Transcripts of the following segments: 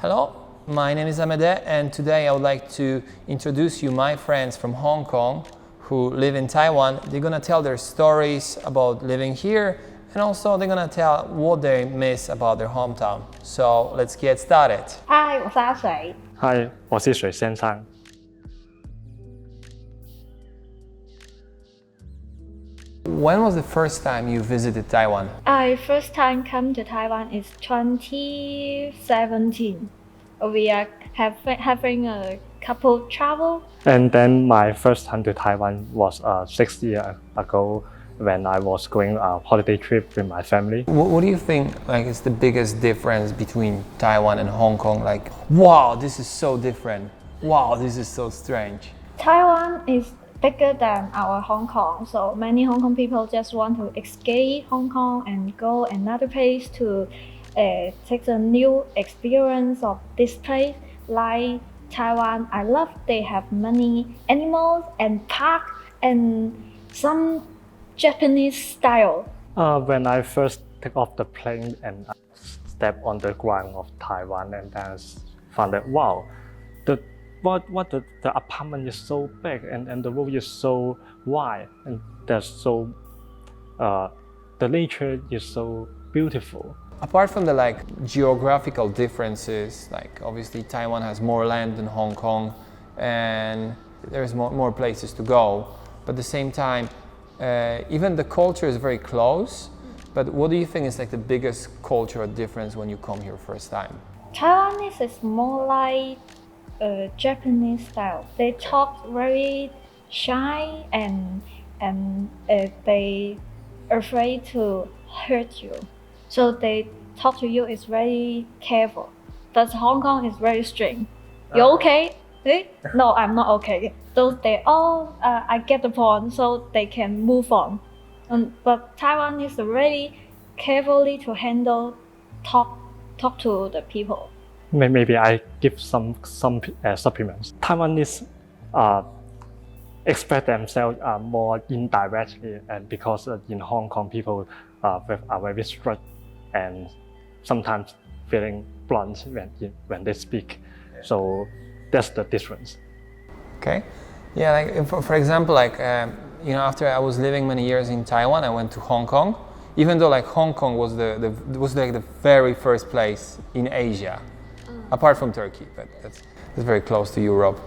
Hello, my name is Amade, and today I would like to introduce you my friends from Hong Kong who live in Taiwan. They're gonna tell their stories about living here, and also they're gonna tell what they miss about their hometown. So let's get started. Hi， 我是阿水。嗨，我是水先生。When was the first time you visited Taiwan? I first time come to Taiwan is 2017. We are having a couple travel. And then my first time to Taiwan was 6 years ago when I was going on a holiday trip with my family. What do you think is the biggest difference between Taiwan and Hong Kong? Like, wow, this is so different. Wow, this is so strange. Taiwan is bigger than our Hong Kong, so many Hong Kong people just want to escape Hong Kong and go another place to take a new experience of this place. Like Taiwan, I love they have many animals and park and some Japanese style. When I first take off the plane and I step on the ground of Taiwan, and then I found that wow, the apartment is so big and the road is so wide, and there's so the nature is so beautiful. Apart from the geographical differences, obviously Taiwan has more land than Hong Kong, and there's more places to go. But at the same time, even the culture is very close. But what do you think is the biggest cultural difference when you come here first time? Taiwanese is more like Japanese style. They talk very shy and they afraid to hurt you. So they talk to you is very careful. But Hong Kong is very strict. You okay? No, I'm not okay. So they all I get the point, so they can move on. But Taiwan is really carefully to handle talk to the people. Maybe I give some supplements. Taiwanese express themselves more indirectly, and because in Hong Kong people are very strict and sometimes feeling blunt when they speak. So that's the difference. Okay, yeah. For example, after I was living many years in Taiwan, I went to Hong Kong. Even though Hong Kong was the very first place in Asia. Apart from Turkey, but that's very close to Europe.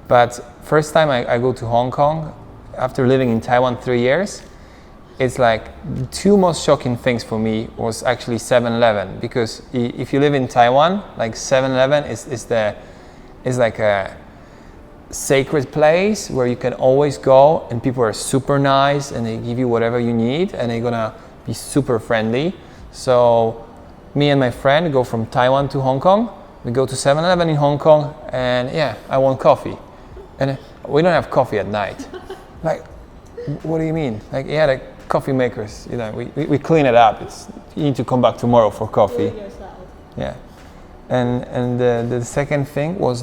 But first time I go to Hong Kong, after living in Taiwan 3 years, it's the two most shocking things for me was actually 7-Eleven. Because if you live in Taiwan, 7-Eleven is like a sacred place where you can always go, and people are super nice and they give you whatever you need, and they're gonna be super friendly. So me and my friend go from Taiwan to Hong Kong. We go to 7-Eleven in Hong Kong, and I want coffee. And we don't have coffee at night. What do you mean? Coffee makers, we clean it up. You need to come back tomorrow for coffee. Yeah. And the second thing was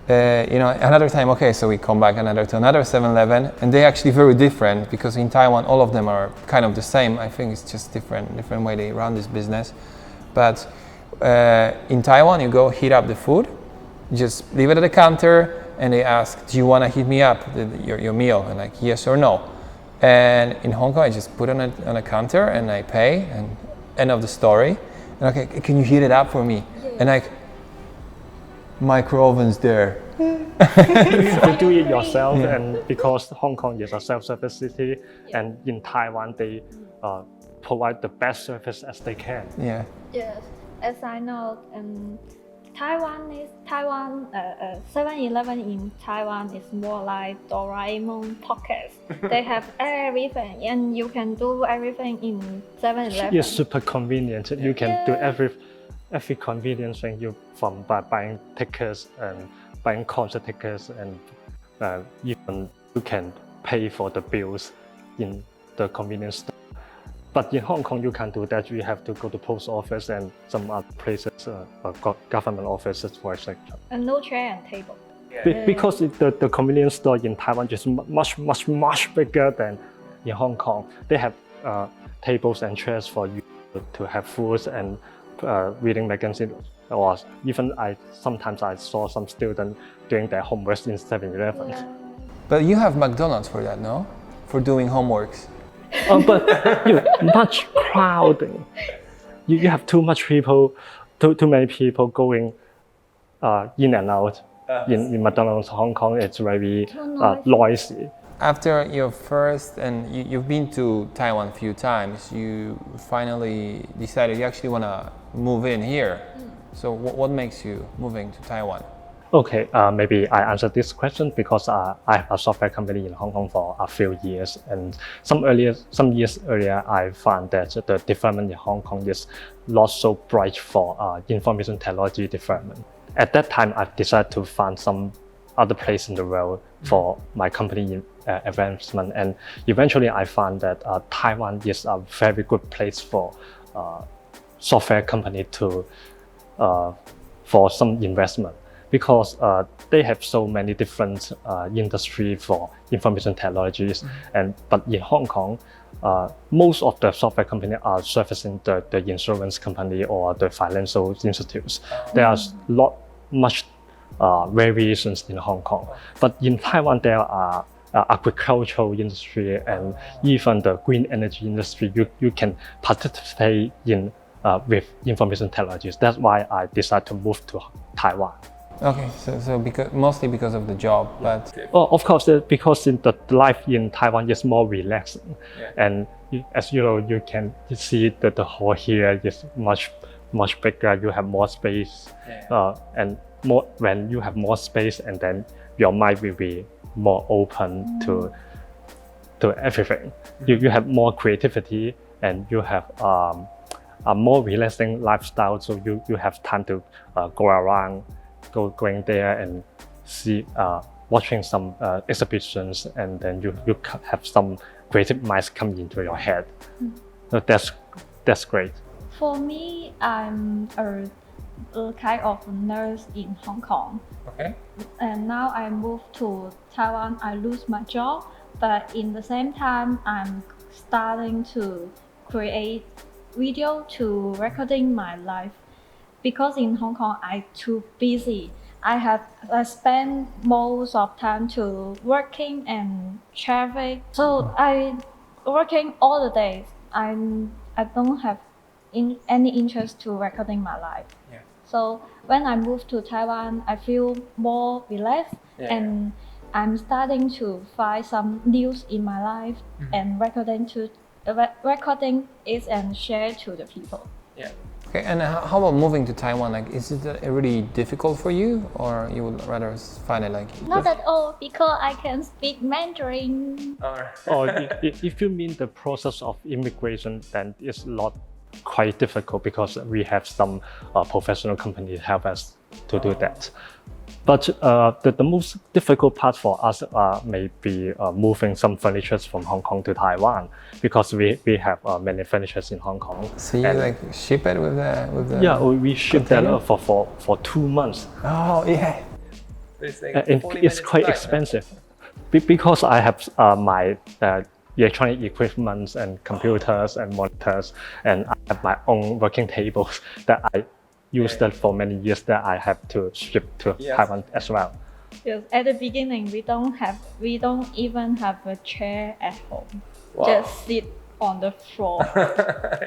another time, okay, so we come back to another 7-Eleven, and they're actually very different, because in Taiwan all of them are kind of the same. I think it's just different way they run this business. But in Taiwan, you go heat up the food, just leave it at the counter, and they ask, do you want to heat me up your meal? And yes or no. And in Hong Kong, I just put it on a counter and I pay, and end of the story. And okay, can you heat it up for me? Yeah. And micro oven's there. You have to do it yourself, yeah. And because Hong Kong is a self-service city, yeah. And in Taiwan they provide the best service as they can. Yeah. Yes, as I know, Taiwan 7-Eleven in Taiwan is more like Doraemon pockets. They have everything, and you can do everything in 7-Eleven. It's super convenient. You can do every convenience thing from buying tickets and buying concert tickets, and even you can pay for the bills in the convenience store. But in Hong Kong, you can't do that. You have to go to post office and some other places, government offices, for example. And no chair and table. Because the convenience store in Taiwan is much bigger than in Hong Kong. They have tables and chairs for you to have foods and reading magazines or even sometimes I saw some students doing their homework in 7-Eleven. Yeah. But you have McDonald's for that, no? For doing homeworks. But much crowding. You have too much people, too many people going in and out. In McDonald's, Hong Kong, it's very noisy. After your first, and you've been to Taiwan a few times, you finally decided you actually want to move in here. So what makes you moving to Taiwan? Okay, maybe I answer this question because I have a software company in Hong Kong for a few years, and some years earlier, I found that the development in Hong Kong is not so bright for information technology development. At that time, I decided to find some other place in the world for my company advancement, and eventually I found that Taiwan is a very good place for software company to for some investment, because they have so many different industry for information technologies. But in Hong Kong, most of the software companies are servicing the insurance company or the financial institutes. There are much variations in Hong Kong, but in Taiwan there are agricultural industry and even the green energy industry. You can participate in with information technologies. That's why I decided to move to Taiwan. Okay, so mostly because of the job, but of course, because the life in Taiwan is more relaxing, and as you know, you can see that the hall here is much bigger. You have more space, and more when you have more space, and then your mind will be more open to everything. You have more creativity, and you have a more relaxing lifestyle. So you have time to go around, going there and see, watching some exhibitions, and then you have some creative minds come into your head. So that's great. For me, I'm a kind of nurse in Hong Kong. okay. And now I moved to Taiwan. I lose my job, but in the same time, I'm starting to create video to recording my life. Because in Hong Kong, I'm too busy. I spend most of time to working and traveling. So I working all the days. I don't have any interest to recording my life. Yeah. So when I moved to Taiwan, I feel more relaxed, and I'm starting to find some news in my life and recording it and share to the people. Yeah. Okay, and how about moving to Taiwan? Like, is it really difficult for you, or you would rather find it like? Not at all, because I can speak Mandarin. Or if you mean the process of immigration, then it's not quite difficult because we have some professional companies help us to do that. But the most difficult part for us may be moving some furniture from Hong Kong to Taiwan, because we have many furnitures in Hong Kong. So you like ship it with the Yeah, we ship that container? for 2 months. Oh yeah. It's like It's quite expensive. Because I have my electronic equipment and computers and monitors, and I have my own working tables that I used that for many years, that I have to ship to Taiwan as well. Yes, at the beginning, we don't even have a chair at home. Wow. Just sit on the floor.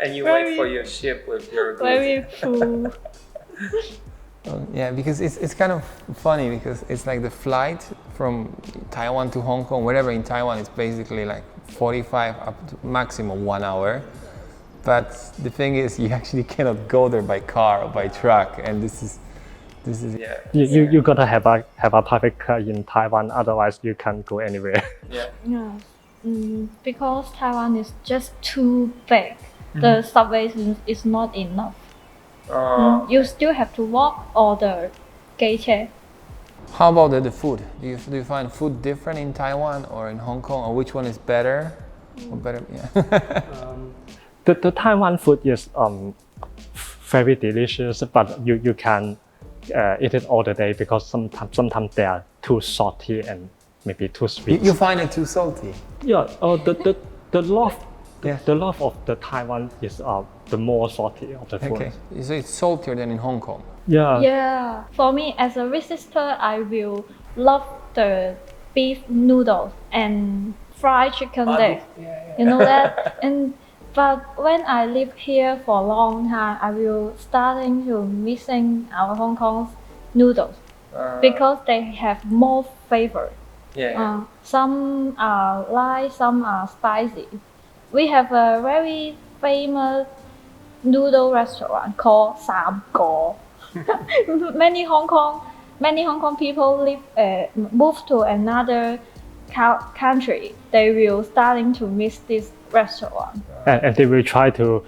And you Very- wait for your ship with your goods. Very full. Yeah, because it's kind of funny, because it's like the flight from Taiwan to Hong Kong, wherever in Taiwan, it's basically like 45 up to maximum 1 hour. But the thing is, you actually cannot go there by car or by truck, and this is yeah. You gotta have a private car in Taiwan, otherwise you can't go anywhere. Yeah. Because Taiwan is just too big. The subway is not enough. You still have to walk or the gate. How about the food? Do you find food different in Taiwan or in Hong Kong, or which one is better? Or better, yeah. The Taiwan food is very delicious, but you can eat it all the day, because sometimes they are too salty and maybe too sweet. You find it too salty? Yeah. The love of the Taiwan is the more salty of the food. Okay, so it's saltier than in Hong Kong. Yeah. Yeah, for me as a visitor, I will love the beef noodles and fried chicken there. You know that? But when I live here for a long time, I will starting to missing our Hong Kong's noodles because they have more flavor. Some are light, some are spicy. We have a very famous noodle restaurant called Sam Go. many Hong Kong people move to another country. They will starting to miss this restaurant. And they will try to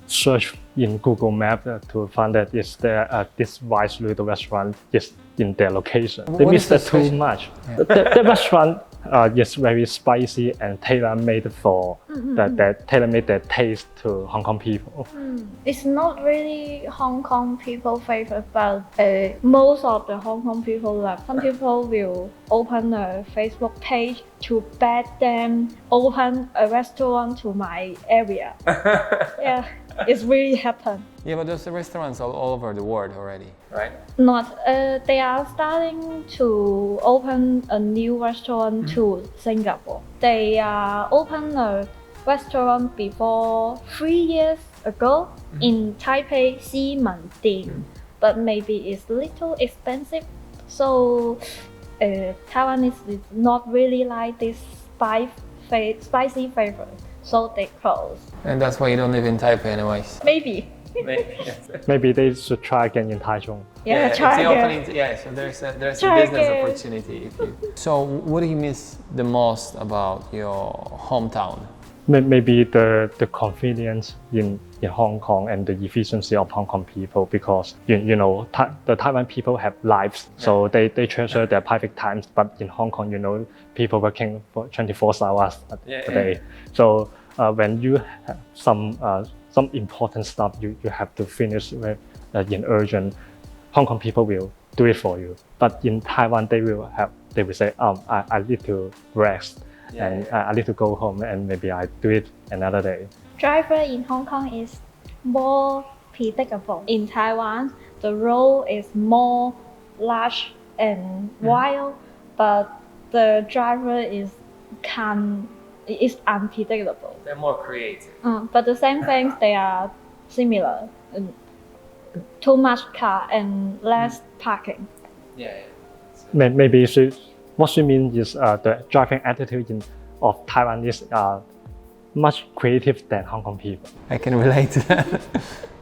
search in Google Maps to find that is there this rice noodle restaurant is in their location. They miss that too much. The restaurant is very spicy and tailor-made for that tailor-made the taste to Hong Kong people. It's not really Hong Kong people favorite, but most of the Hong Kong people love. Some people will open a Facebook page to beg them open a restaurant to my area. Yeah, it's really happened. Yeah, but there's restaurants all over the world already, right? Not, they are starting to open a new restaurant to Singapore. They opened a restaurant before 3 years ago in Taipei, Ximending, but maybe it's a little expensive. So Taiwanese is not really like this spicy flavor, so they close. And that's why you don't live in Taipei anyways. Maybe. Maybe they should try again in Taichung. Yeah, it's try the again. opening. Yeah, so there's a business again. opportunity. So what do you miss the most about your hometown? Maybe the convenience in Hong Kong and the efficiency of Hong Kong people, because you know the Taiwan people have lives, so they treasure their private times. But in Hong Kong, you know, people working for 24 hours a day. So when you have some important stuff you have to finish in urgent, Hong Kong people will do it for you. But in Taiwan, they will say, I need to rest. I need to go home, and maybe I do it another day. Driver in Hong Kong is more predictable. In Taiwan, the road is more large and wild, but the driver is unpredictable. They're more creative. But the same things, they are similar. Too much car and less parking. Maybe what she means is the driving attitude of Taiwan is much creative than Hong Kong people. I can relate to that.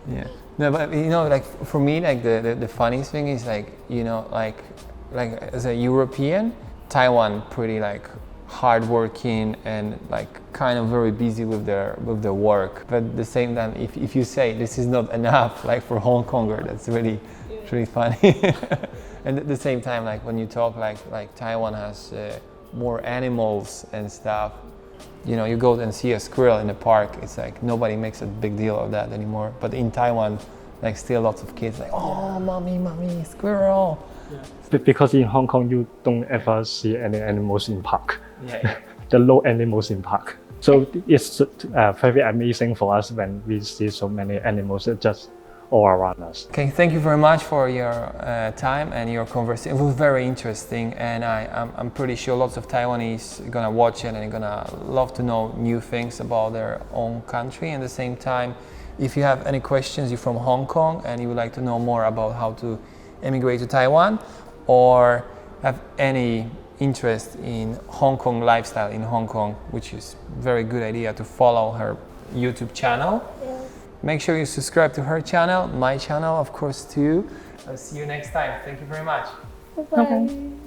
Yeah. No, but you know, like for me, like the funniest thing is like, you know, like as a European, Taiwan pretty like hardworking and like kind of very busy with their work. But at the same time, if you say this is not enough, like for Hong Konger, that's really funny. And at the same time, like when you talk like Taiwan has more animals and stuff, you know, you go and see a squirrel in the park, it's like nobody makes a big deal of that anymore. But in Taiwan, like still lots of kids like, oh, mommy, squirrel. Because in Hong Kong, you don't ever see any animals in park. The low animals in park. So it's very amazing for us when we see so many animals just all around us. Okay, thank you very much for your time and your conversation. It was very interesting, and I'm pretty sure lots of Taiwanese are gonna watch it and are gonna love to know new things about their own country. And at the same time, if you have any questions, you're from Hong Kong and you would like to know more about how to emigrate to Taiwan, or have any interest in Hong Kong lifestyle in Hong Kong, which is a very good idea to follow her YouTube channel. Make sure you subscribe to her channel, my channel, of course, too. I'll see you next time. Thank you very much. Bye-bye.